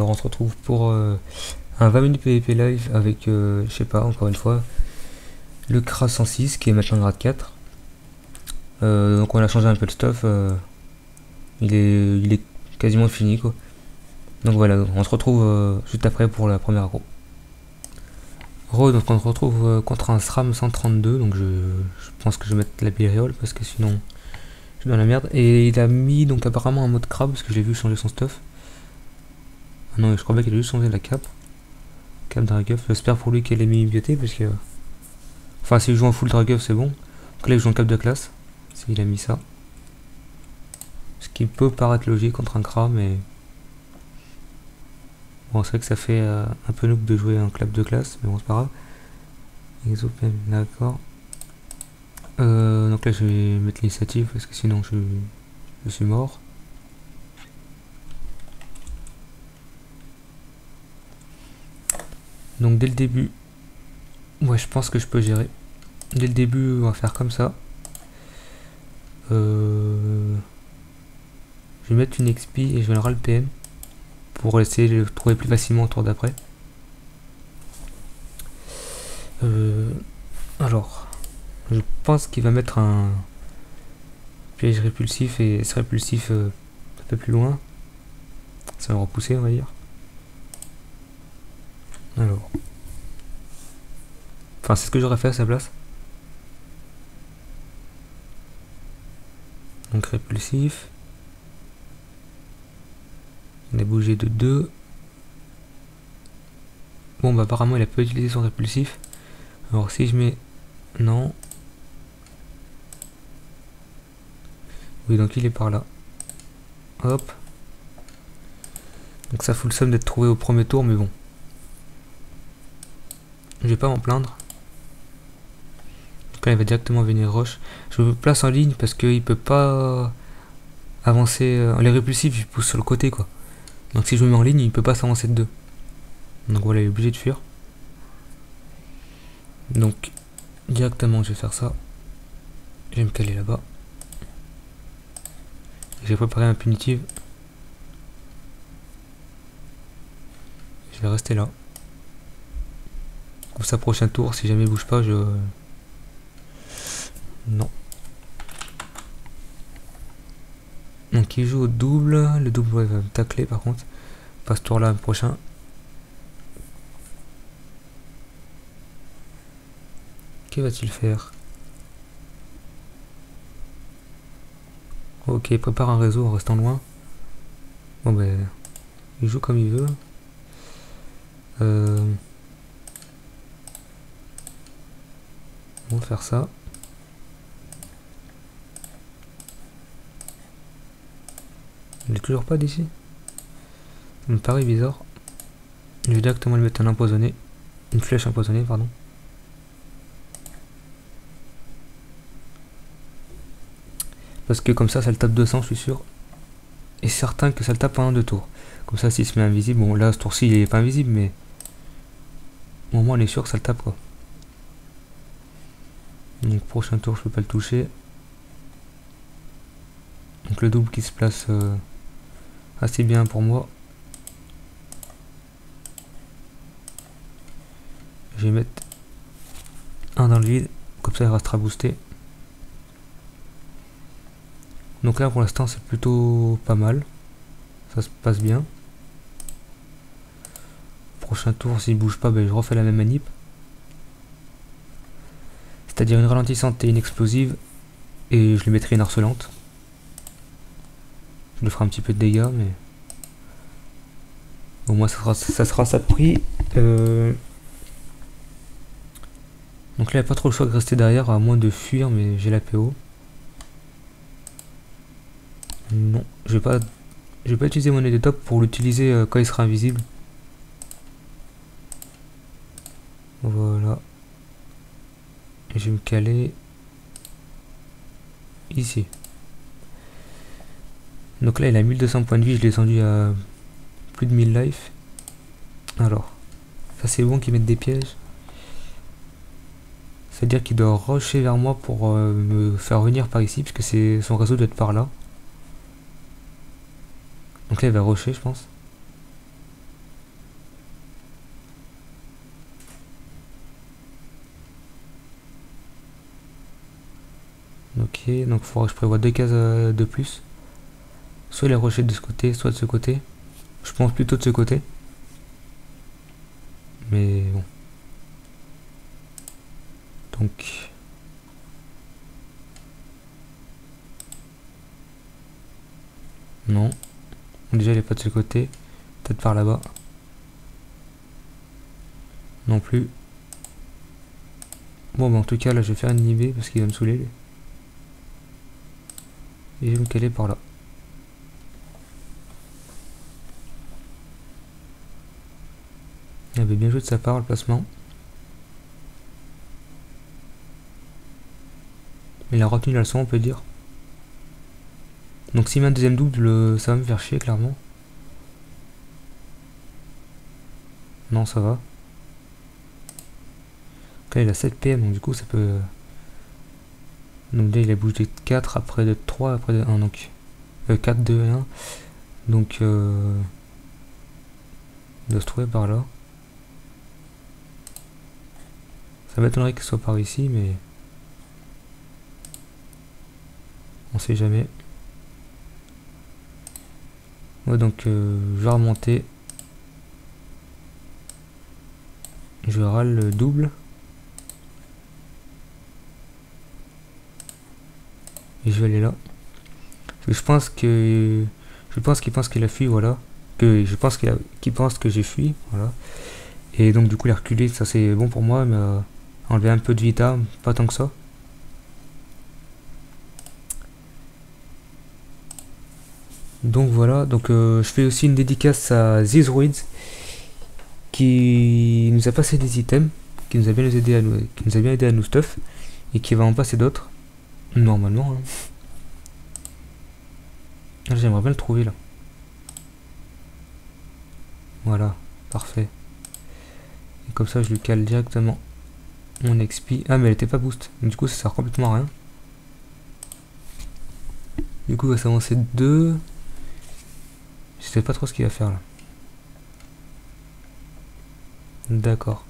Alors on se retrouve pour un 20 minutes PvP live avec, je sais pas, encore une fois, le Kra 106 qui est maintenant grade 4. Donc on a changé un peu de stuff, il est quasiment fini quoi. Donc voilà, on se retrouve juste après pour la première aggro. Donc on se retrouve contre un SRAM 132, donc je pense que je vais mettre la périole parce que sinon je suis dans la merde. Et il a mis donc apparemment un mode crabe parce que j'ai vu changer son stuff. Ah non, je crois bien qu'il a juste changé la cape. Cape Draguff, j'espère pour lui qu'elle est mis bioté parce que... Enfin s'il joue en full Draguff c'est bon. Donc là il joue en cape de classe, s'il a mis ça. Ce qui peut paraître logique contre un Kra, mais... Bon, c'est vrai que ça fait un peu noob de jouer en clap de classe, mais bon, c'est pas grave. Exopen, d'accord. Donc là, je vais mettre l'initiative parce que sinon, je suis mort. Donc, dès le début, ouais, je pense que je peux gérer. Dès le début, on va faire comme ça. Je vais mettre une XP et je vais le PM. Pour essayer de le trouver plus facilement au tour d'après. Alors, je pense qu'il va mettre un piège répulsif et ce répulsif un peu plus loin. Ça va le repousser, on va dire. Alors. Enfin, c'est ce que j'aurais fait à sa place. Donc répulsif. On a bougé de 2. Bon bah apparemment il a pas utilisé son répulsif. Alors si je mets... Non. Oui donc il est par là. Hop. Donc ça fout le somme d'être trouvé au premier tour mais bon. Je vais pas m'en plaindre. Donc là il va directement venir rush. Je me place en ligne parce qu'il peut pas avancer. Les répulsifs ils poussent sur le côté quoi. Donc si je me mets en ligne il peut pas s'avancer de 2. Donc voilà il est obligé de fuir. Donc directement je vais faire ça. Je vais me caler là-bas. J'ai préparé un punitive. Je vais rester là. Comme ça prochain tour si jamais il bouge pas je... Non. Donc il joue au double. Le double ouais, va me tacler par contre. Pas ce tour là prochain. Que va-t-il faire? Ok, il prépare un réseau en restant loin. Bon ben, il joue comme il veut. On va faire ça. Il est toujours pas d'ici. Ça me paraît bizarre. Je vais directement lui mettre un empoisonné. Une flèche empoisonnée, pardon. Parce que comme ça le tape 200, je suis sûr. Et certain que ça le tape pendant 2 tours. Comme ça, s'il se met invisible, bon là, ce tour-ci, il est pas invisible, mais au moins, on est sûr que ça le tape, quoi. Donc, prochain tour, je peux pas le toucher. Donc, le double qui se place assez bien pour moi. Je vais mettre un dans le vide, comme ça, il restera boosté. Donc là pour l'instant c'est plutôt pas mal. Ça se passe bien. Prochain tour s'il bouge pas, ben, je refais la même manip. C'est-à-dire une ralentissante et une explosive. Et je lui mettrai une harcelante. Je lui ferai un petit peu de dégâts mais... Au moins ça sera ça de prix. Donc là il n'y a pas trop le choix de rester derrière à moins de fuir mais j'ai la PO. Non, je vais pas utiliser mon aide top pour l'utiliser quand il sera invisible. Voilà. Et je vais me caler ici. Donc là il a 1200 points de vie, je l'ai descendu à plus de 1000 life. Alors, ça c'est bon qu'il mette des pièges. C'est-à-dire qu'il doit rusher vers moi pour me faire venir par ici, puisque son réseau doit être par là. Donc là il va rusher je pense. Ok, donc il faudra que je prévoie 2 cases de plus. Soit les rochers de ce côté, soit de ce côté. Je pense plutôt de ce côté. Mais bon. Donc... Non. Déjà, il n'est pas de ce côté. Peut-être par là-bas. Non plus. Bon, bah en tout cas, là, je vais faire une inhibé parce qu'il va me saouler. Et je vais me caler par là. Il avait bien joué de sa part, le placement. Il a retenu la leçon, on peut dire. Donc s'il met un deuxième double, ça va me faire chier, clairement. Non, ça va. Là, il a 7 PM, donc du coup, ça peut... Donc là, il a bougé de 4, après de 3, après de 1, donc... 4, 2, 1. Donc, il doit se trouver par là. Ça m'étonnerait qu'il soit par ici, mais... On sait jamais. Ouais, donc, je vais remonter. Je râle le double. Et je vais aller là. Parce que je pense que... qu'il pense qu'il a fui, voilà. Je pense qu'il pense que j'ai fui, voilà. Et donc du coup il a reculé, ça c'est bon pour moi, mais enlever un peu de vita, pas tant que ça. Donc voilà, donc je fais aussi une dédicace à Zizruids qui nous a passé des items, qui nous a bien aidé à nous stuff, et qui va en passer d'autres, normalement. Hein. J'aimerais bien le trouver là. Voilà, parfait. Et comme ça je lui cale directement mon XP. Ah mais elle était pas boost, du coup ça sert complètement à rien. Du coup il va s'avancer de 2. Je sais pas trop ce qu'il va faire là. D'accord.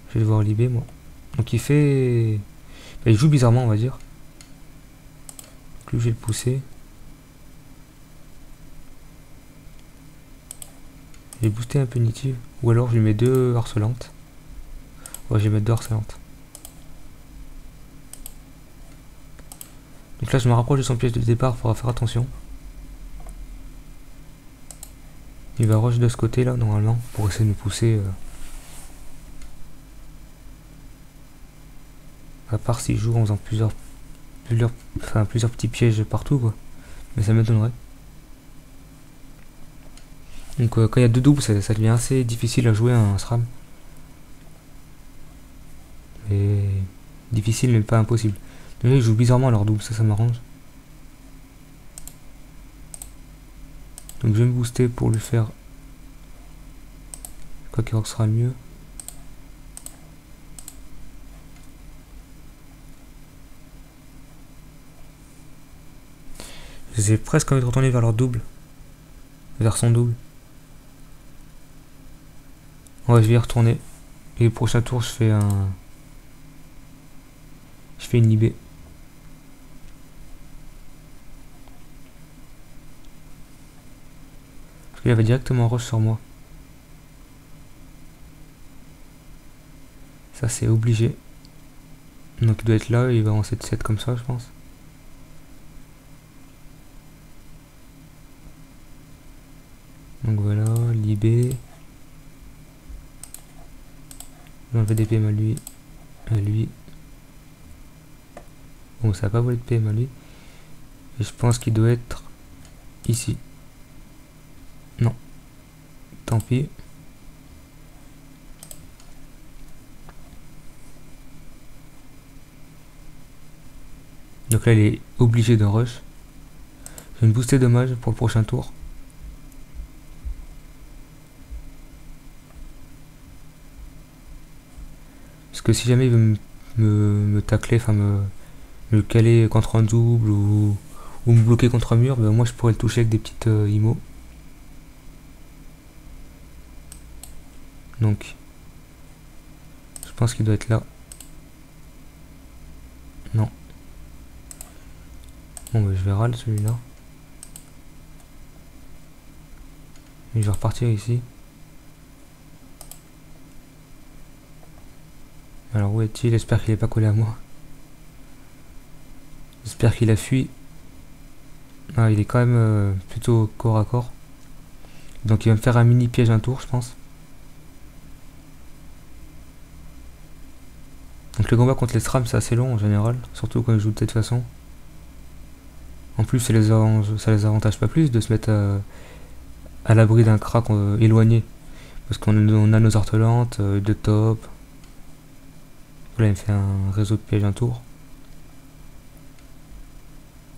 Je vais devoir libérer moi. Donc il fait... il joue bizarrement on va dire. Donc lui je vais le pousser. Je vais booster un punitive. Ou alors je lui mets 2 harcelantes. Ouais je vais mettre 2 harcelantes. Donc là je me rapproche de son piège de départ, il faudra faire attention. Il va rush de ce côté là normalement pour essayer de nous pousser. À part s'il joue en faisant plusieurs petits pièges partout quoi. Mais ça m'étonnerait. Donc quand il y a 2 doubles ça devient assez difficile à jouer un SRAM. Et difficile mais pas impossible. Donc là ils jouent bizarrement leur double, ça m'arrange. Donc je vais me booster pour lui faire... Quoi qu'il sera le mieux. J'ai presque envie de retourner vers leur double. Vers son double. Ouais, je vais y retourner. Et le prochain tour, je fais une libé. Parce qu'il avait directement rush sur moi. Ça, c'est obligé. Donc il doit être là, il va en 7-7 comme ça, je pense. Donc voilà, libé. Je vais enlever des PM à lui. Bon, ça n'a pas volé de PM à lui. Et je pense qu'il doit être ici. Non. Tant pis. Donc là, il est obligé de rush. Je vais me booster dommage pour le prochain tour. Parce que si jamais il veut me tacler, enfin me caler contre un double ou me bloquer contre un mur, ben moi je pourrais le toucher avec des petites IMO. Donc, je pense qu'il doit être là. Bon bah je vais râler celui-là. Et je vais repartir ici. Alors où est-il? J'espère qu'il est pas collé à moi. J'espère qu'il a fui. Ah, il est quand même plutôt corps à corps. Donc il va me faire un mini piège un tour, je pense. Donc le combat contre les SRAM c'est assez long en général, surtout quand ils jouent de cette façon. En plus ça les avantage pas plus de se mettre à l'abri d'un crack éloigné. Parce qu'on a nos ortelantes, de top. Là il me fait un réseau de pièges un tour.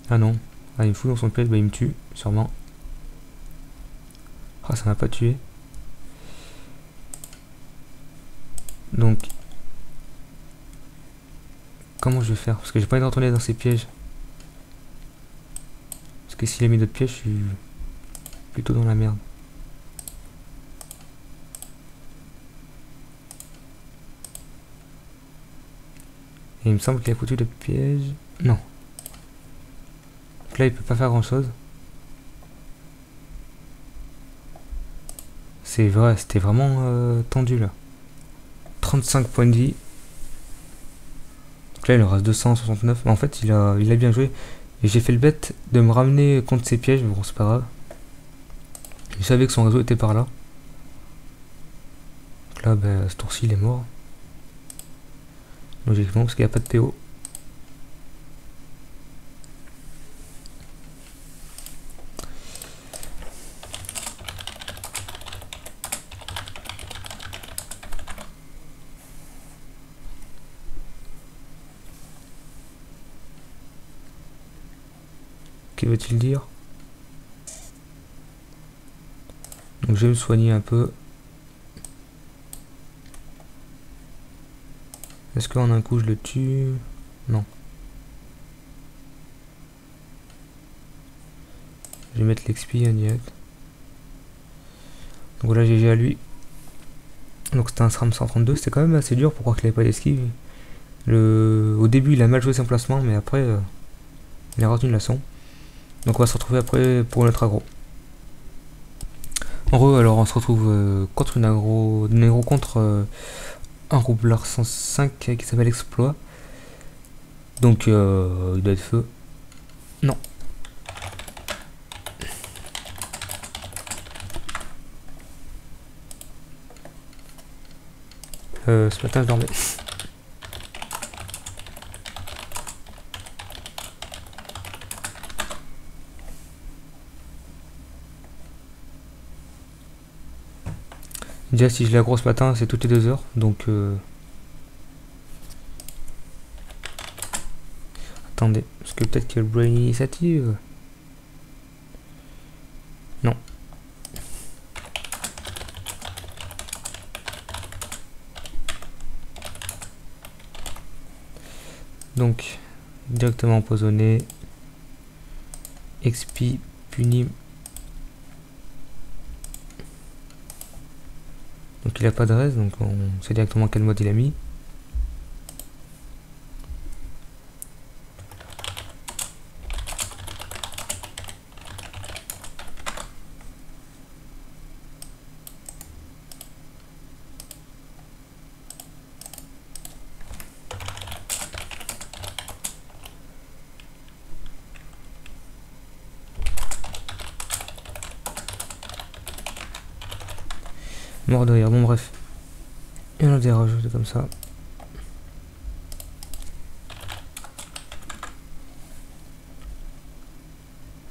Ah non, ah, il me fout dans son piège, bah il me tue, sûrement. Ah ça m'a pas tué. Donc comment je vais faire? Parce que j'ai pas envie de retourner dans ces pièges. Parce que s'il a mis d'autres pièges, je suis plutôt dans la merde. Et il me semble qu'il a foutu des pièges. Non. Donc là il peut pas faire grand chose. C'est vrai, c'était vraiment tendu là. 35 points de vie. Donc là il en reste 269. Mais en fait il a bien joué. Et j'ai fait le bête de me ramener contre ses pièges, mais bon c'est pas grave. Je savais que son réseau était par là. Donc là ben, ce tour-ci il est mort. Logiquement parce qu'il n'y a pas de PO. Que veut-il dire? Donc je vais me soigner un peu. Est-ce qu'en un coup je le tue? Non. Je vais mettre l'XP en direct. Donc voilà, GG à lui. Donc c'était un SRAM 132, c'était quand même assez dur pour croire qu'il avait pas d'esquive. Au début il a mal joué son placement, mais après il a retenu une leçon. Donc on va se retrouver après pour notre aggro. En gros, alors on se retrouve contre une aggro contre un roublard 105 qui s'appelle Exploit. Donc il doit être feu. Non. Ce matin je dormais. Déjà si je l'aggro ce matin c'est toutes les 2 heures. Donc attendez, parce que peut-être qu'il y a le brain initiative. Non. Donc directement empoisonné. XP puni. Donc il a pas de res, donc on sait directement quel mode il a mis. Mort de rire, bon bref. Et on a des rajoutés comme ça.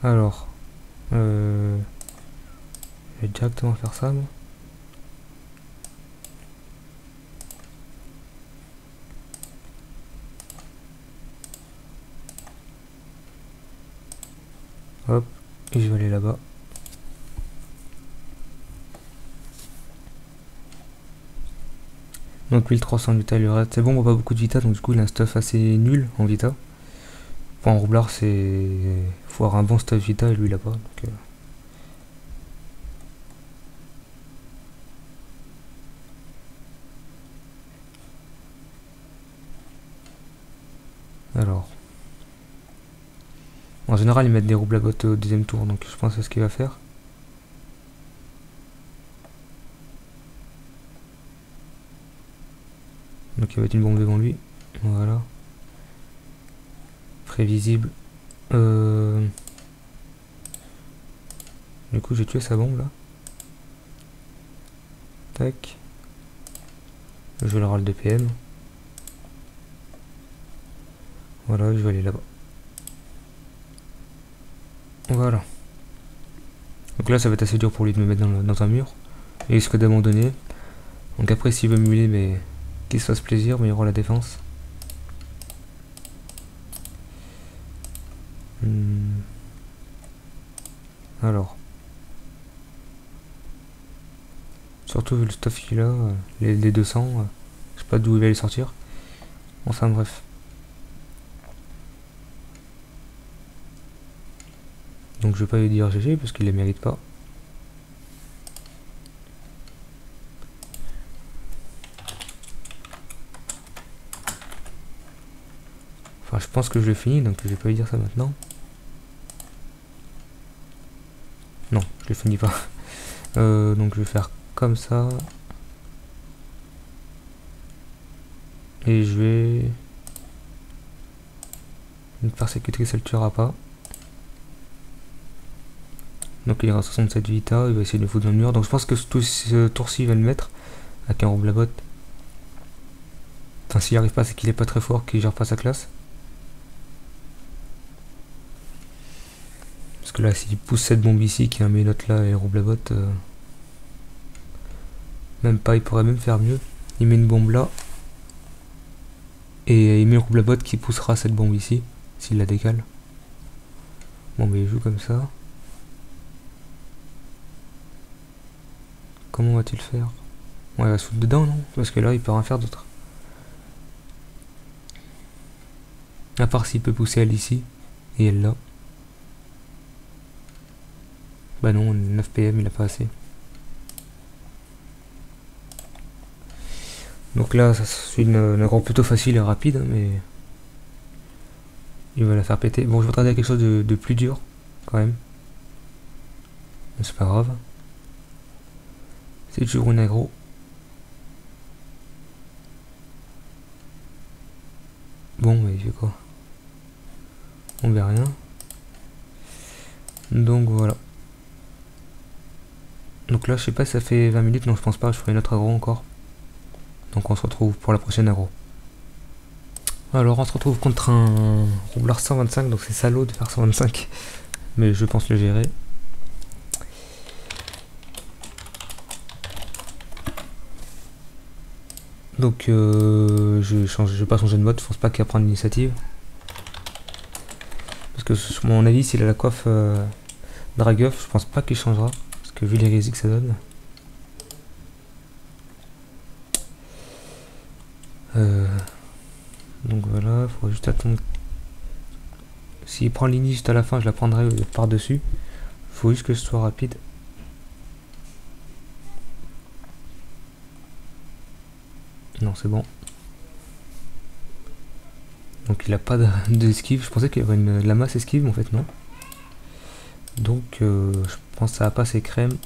Alors, je vais directement faire ça. Moi. Hop, et je vais aller là-bas. Donc 1300 vita, il lui reste. C'est bon, on n'a pas beaucoup de vita, donc du coup il a un stuff assez nul en vita. Pour un roublard, c'est. Faut avoir un bon stuff vita et lui il a pas. Donc, Alors. En général, ils mettent des roubles à botte au deuxième tour, donc je pense que c'est ce qu'il va faire. Donc il va mettre une bombe devant lui. Voilà. Prévisible. Du coup, j'ai tué sa bombe là. Tac. Je le râle de PM. Voilà, je vais aller là-bas. Voilà. Donc là, ça va être assez dur pour lui de me mettre dans un mur. Il risque d'abandonner. Donc après, s'il veut muler, mais qu'il se fasse plaisir, mais il y aura la défense. Alors. Surtout vu le stuff qu'il a, les 200, je sais pas d'où il va les sortir. Enfin bref. Donc je vais pas lui dire GG parce qu'il les mérite pas. Enfin je pense que je l'ai fini donc je vais pas lui dire ça maintenant. Non, je le finis pas. Donc je vais faire comme ça. Et je vais... Une persécutrice elle tuera pas. Donc il ira 67 vita, il va essayer de le foutre dans le mur. Donc je pense que ce tour-ci il va le mettre avec un rouble à botte. Enfin s'il n'y arrive pas c'est qu'il est pas très fort, qu'il gère pas sa classe. Parce que là s'il pousse cette bombe ici qui a un ménote là et rouble à botte, même pas, il pourrait même faire mieux. Il met une bombe là. Et il met le rouble à botte qui poussera cette bombe ici, s'il la décale. Bon mais il joue comme ça. Comment va-t-il faire? Ouais, il va se foutre dedans, non? Parce que là, il peut rien faire d'autre. À part s'il peut pousser elle ici, et elle là. Bah non, 9 PM, il a pas assez. Donc là, ça c'est une grande plutôt facile et rapide, hein, mais... Il va la faire péter. Bon, je vais regarder quelque chose de plus dur, quand même. Mais c'est pas grave. C'est toujours une aggro. Bon, mais il fait quoi? On verra rien. Donc voilà. Donc là, je sais pas si ça fait 20 minutes, non, je pense pas, je ferai une autre aggro encore. Donc on se retrouve pour la prochaine aggro. Alors on se retrouve contre un roublard 125, donc c'est salaud de faire 125. Mais je pense le gérer. Donc je vais pas changer de mode, je pense pas qu'il va prendre l'initiative. Parce que sur mon avis, s'il a la coiffe Dragueuf, je pense pas qu'il changera. Parce que vu l'hérésie que ça donne. Donc voilà, il faudra juste attendre. S'il prend l'init juste à la fin, je la prendrai par-dessus. Il faut juste que ce soit rapide. Non, c'est bon. Donc il a pas d'esquive. Je pensais qu'il y avait de la masse esquive, mais en fait non. Donc je pense que ça va passer crème.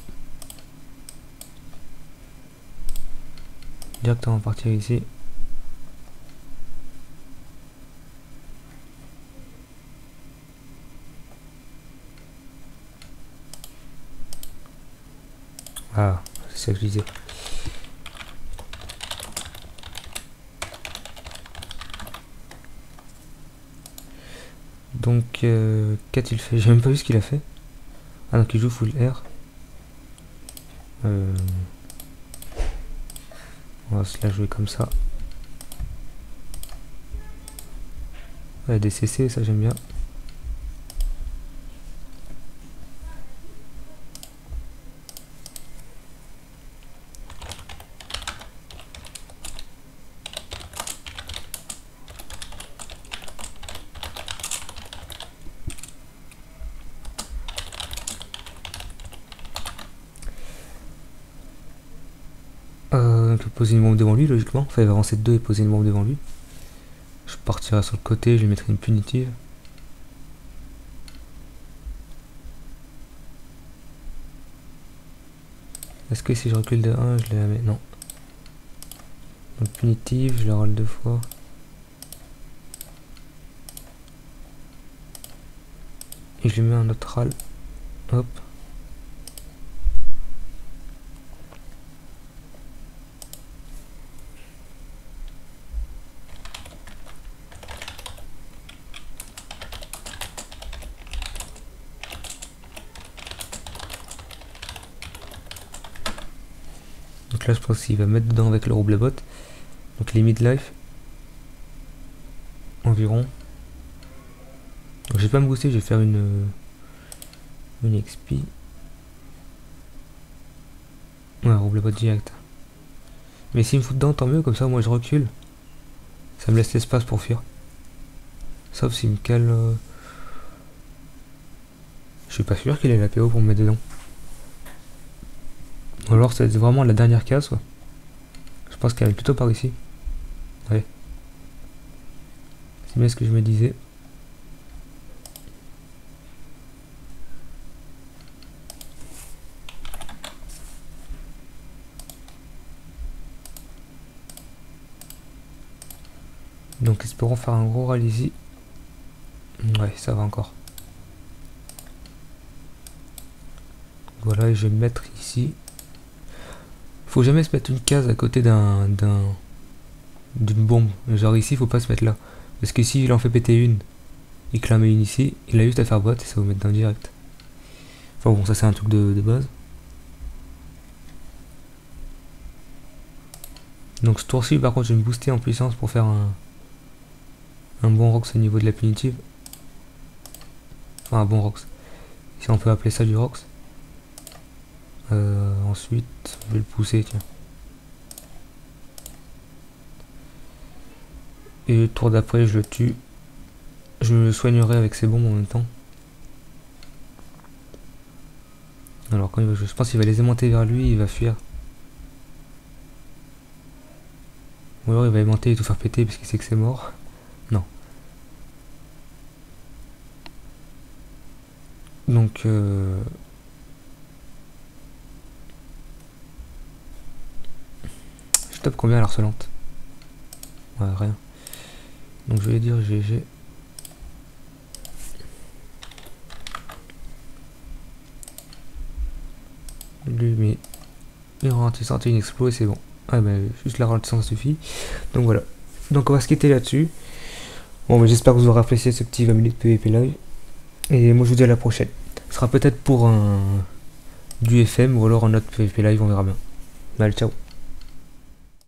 Directement partir ici. Ah, c'est ça que je disais. Donc, qu'a-t-il fait? J'ai même pas vu ce qu'il a fait. Ah, donc il joue full R. On va se la jouer comme ça. Ouais, des CC, ça j'aime bien. Il peut poser une bombe devant lui, logiquement. Enfin, il va avancer de 2 et poser une bombe devant lui. Je partirai sur le côté, je lui mettrai une punitive. Est-ce que si je recule de 1, je les mets? Non. Donc punitive, je le roule 2 fois. Et je lui mets un autre râle. Hop. Donc là je pense qu'il va mettre dedans avec le rouble bot. Donc les mid-life. Environ. Donc je vais pas me booster, je vais faire une XP. Ouais, rouble bot direct. Mais s'il me fout dedans, tant mieux, comme ça moi je recule. Ça me laisse l'espace pour fuir. Sauf s'il me cale... Je suis pas sûr qu'il ait la PO pour me mettre dedans. Ou alors c'est vraiment la dernière case, quoi. Je pense qu'elle est plutôt par ici. Ouais. C'est bien ce que je me disais. Donc espérons faire un gros rallye ici. Ouais, ça va encore. Voilà, et je vais me mettre ici. Faut jamais se mettre une case à côté d'une bombe. Genre ici, faut pas se mettre là. Parce que si il en fait péter une, et que la met une ici, il a juste à faire boîte et ça va vous mettre dans le direct. Enfin bon, ça c'est un truc de base. Donc ce tour-ci, par contre, je vais me booster en puissance pour faire un bon Rox au niveau de la punitive. Enfin, un bon Rox. Si on peut appeler ça du Rox. Ensuite, je vais le pousser, tiens. Et le tour d'après, je le tue. Je me soignerai avec ces bombes en même temps. Alors, quand je pense qu'il va les aimanter vers lui, il va fuir. Ou alors il va aimanter et tout faire péter parce qu'il sait que c'est mort. Non. Donc, je tape combien à l'harcelante? Ouais, rien. Donc je vais dire GG. Lui, mais il ralentissant une explo et c'est bon. Ah ben juste la ralentissant ça suffit. Donc voilà. Donc on va se quitter là-dessus. Bon, mais j'espère que vous aurez apprécié ce petit 20 minutes PvP live. Et moi je vous dis à la prochaine. Ce sera peut-être pour du FM ou alors un autre PvP live, on verra bien. Allez, ciao.